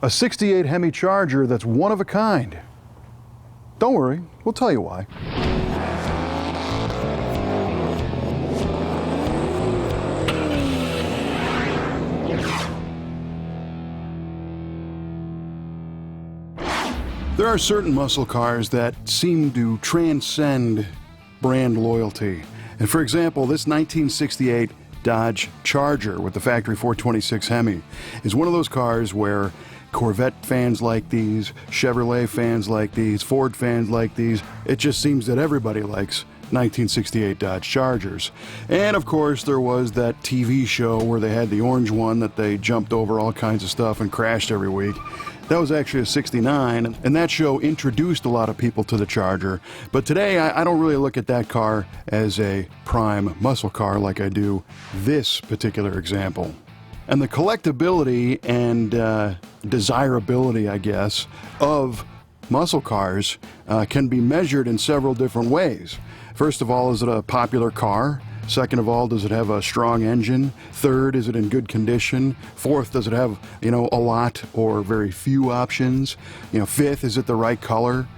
A 68 Hemi Charger that's one of a kind. Don't worry, we'll tell you why. There are certain muscle cars that seem to transcend brand loyalty. And for example, this 1968 Dodge Charger with the factory 426 Hemi is one of those cars where Corvette fans like these, Chevrolet fans like these, Ford fans like these. It just seems that everybody likes 1968 Dodge Chargers. And of course there was that TV show where they had the orange one that they jumped over all kinds of stuff and crashed every week. That was actually a 69, and that show introduced a lot of people to the Charger. But today, I don't really look at that car as a prime muscle car like I do this particular example. And the collectability and desirability, I guess, of muscle cars can be measured in several different ways. First of all, is it a popular car? Second of all, does it have a strong engine? Third, is it in good condition? Fourth, does it have, a lot or very few options? Fifth, is it the right color?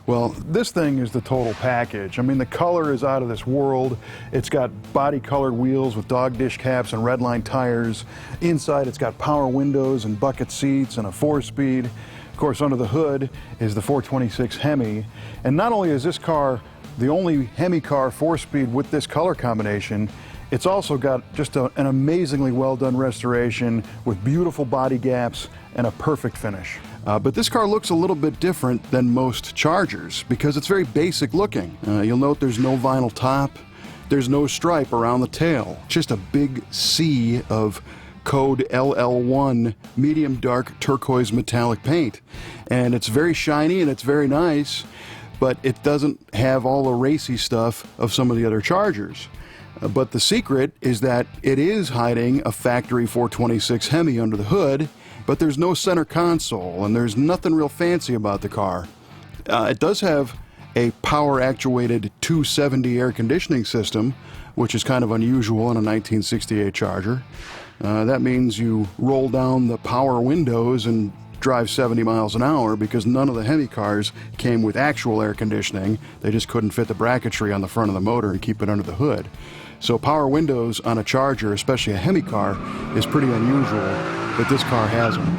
Well, this thing is the total package. I mean, the color is out of this world. It's got body-colored wheels with dog dish caps and redline tires. Inside, it's got power windows and bucket seats and a 4-speed. Of course, under the hood is the 426 Hemi. And not only is this car the only Hemi car 4-speed with this color combination, it's also got just an amazingly well done restoration with beautiful body gaps and a perfect finish. But this car looks a little bit different than most Chargers because it's very basic looking. You'll note there's no vinyl top, there's no stripe around the tail, just a big sea of code LL1 medium dark turquoise metallic paint. And it's very shiny and it's very nice, but it doesn't have all the racy stuff of some of the other Chargers. But the secret is that it is hiding a factory 426 Hemi under the hood, but there's no center console and there's nothing real fancy about the car. It does have a power-actuated 270 air conditioning system, which is kind of unusual in a 1968 Charger. That means you roll down the power windows and drive 70 miles an hour because none of the Hemi cars came with actual air conditioning. They just couldn't fit the bracketry on the front of the motor and keep it under the hood. So power windows on a Charger, especially a Hemi car, is pretty unusual, but this car has them.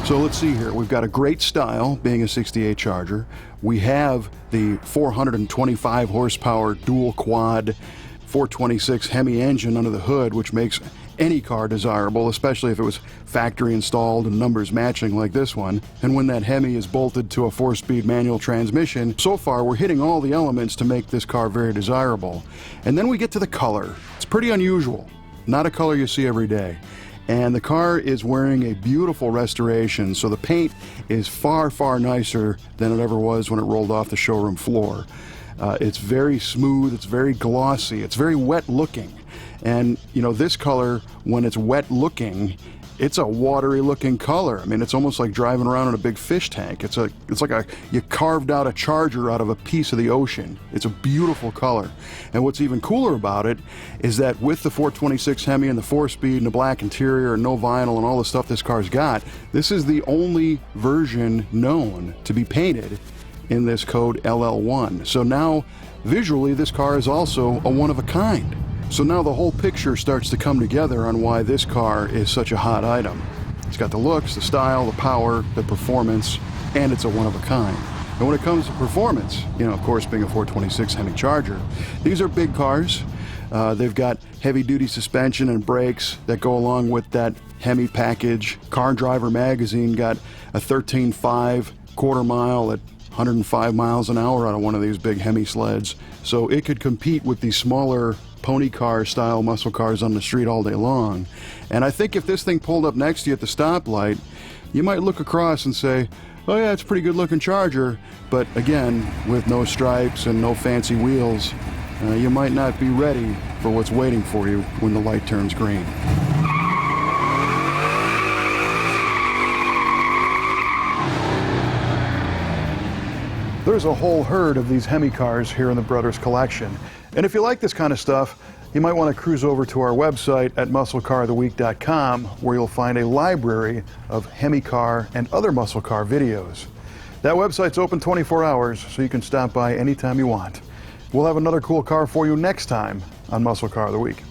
So let's see here. We've got a great style, being a 68 Charger. We have the 425 horsepower dual quad 426 Hemi engine under the hood, which makes any car desirable, especially if it was factory installed and numbers matching like this one. And when that Hemi is bolted to a 4-speed manual transmission, so far we're hitting all the elements to make this car very desirable. And then we get to the color. It's pretty unusual. Not a color you see every day. And the car is wearing a beautiful restoration, so the paint is far, far nicer than it ever was when it rolled off the showroom floor. It's very smooth, it's very glossy, it's very wet looking. And this color, when it's wet looking, it's a watery looking color. I mean, it's almost like driving around in a big fish tank. It's like you carved out a Charger out of a piece of the ocean. It's a beautiful color. And what's even cooler about it is that with the 426 Hemi and the 4-speed and the black interior and no vinyl and all the stuff this car's got, this is the only version known to be painted in this code LL1. So now, visually, this car is also a one-of-a-kind. So now the whole picture starts to come together on why this car is such a hot item. It's got the looks, the style, the power, the performance, and it's a one-of-a-kind. And when it comes to performance, of course, being a 426 Hemi Charger, these are big cars. They've got heavy-duty suspension and brakes that go along with that Hemi package. Car and Driver magazine got a 13.5 quarter mile at 105 miles an hour out of one of these big Hemi sleds. So it could compete with these smaller pony car style muscle cars on the street all day long. And I think if this thing pulled up next to you at the stoplight, you might look across and say, oh yeah, it's a pretty good looking Charger, but again, with no stripes and no fancy wheels, you might not be ready for what's waiting for you when the light turns green. There's a whole herd of these Hemi cars here in the Brothers collection. And if you like this kind of stuff, you might want to cruise over to our website at MuscleCarOfTheWeek.com, where you'll find a library of Hemi car and other muscle car videos. That website's open 24 hours, so you can stop by anytime you want. We'll have another cool car for you next time on Muscle Car of the Week.